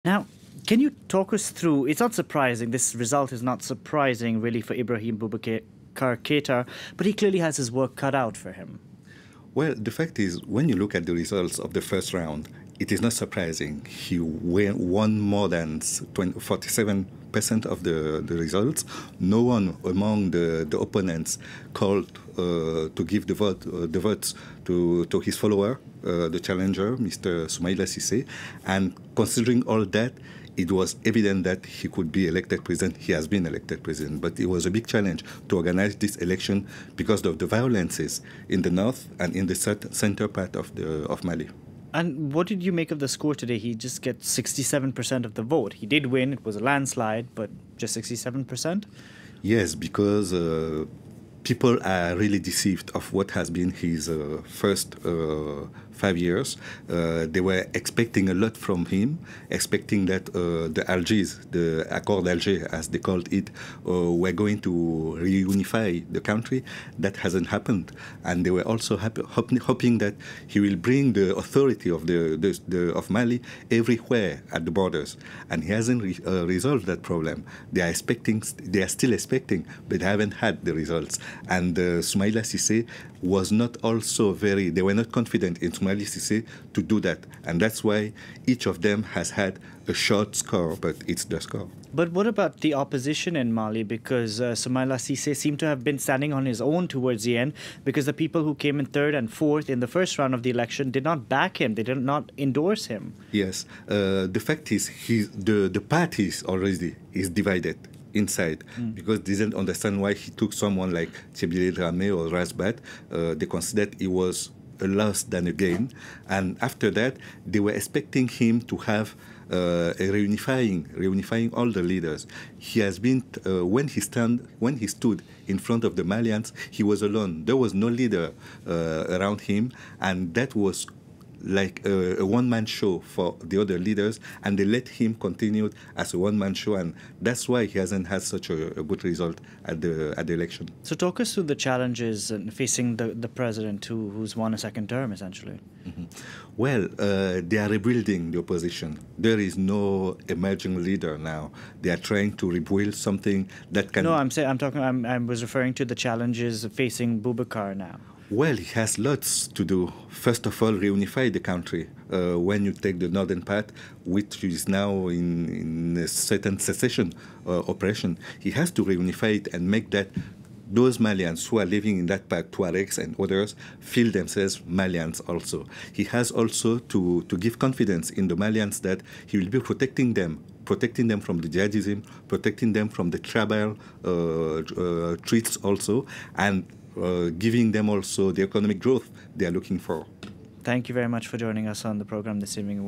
Now, can you talk us through? It's not surprising. This result is not surprising, really, for Ibrahim Boubacar Keita, but he clearly has his work cut out for him. Well, the fact is, when you look at the results of the first round, it is not surprising. He won more than 47% of the results. No one among the opponents called to give the votes to his follower, the challenger, Mr. Soumaïla Cisse. And considering all that, it was evident that he could be elected president. He has been elected president, but it was a big challenge to organize this election because of the violences in the north and in the center part of Mali. And what did you make of the score today? He just gets 67% of the vote. He did win. It was a landslide, but just 67%? Yes, because people are really deceived of what has been his first 5 years. They were expecting a lot from him, expecting that the Algiers, the Accord d'Alger, as they called it, were going to reunify the country. That hasn't happened. And they were also hoping that he will bring the authority of of Mali everywhere at the borders. And he hasn't resolved that problem. They are still expecting, but they haven't had the results. And Soumaïla Cisse was not also they were not confident in Soumaïla Cisse to do that. And that's why each of them has had a short score, but it's the score. But what about the opposition in Mali? Because Soumaïla Cisse seemed to have been standing on his own towards the end, because the people who came in third and fourth in the first round of the election did not back him. They did not endorse him. Yes. The fact is, the party is divided inside because they didn't understand why he took someone like Tchébile Dramé or Rasbat. They considered it was a loss than a gain. And after that, they were expecting him to have a reunifying all the leaders. He has been, when he stood in front of the Malians, he was alone. There was no leader around him, and that was like a one-man show for the other leaders, and they let him continue as a one-man show, and that's why he hasn't had such a good result at the election. So talk us through the challenges facing the president who's won a second term, essentially. Mm-hmm. Well, they are rebuilding the opposition. There is no emerging leader now. They are trying to rebuild something that can... No, I was referring to the challenges facing Boubacar now. Well, he has lots to do. First of all, reunify the country. When you take the northern part, which is now in a certain secession operation, he has to reunify it and make that those Malians who are living in that part, Tuaregs and others, feel themselves Malians also. He has also to give confidence in the Malians that he will be protecting them from the jihadism, protecting them from the tribal treats also, and giving them also the economic growth they are looking for. Thank you very much for joining us on the program this evening.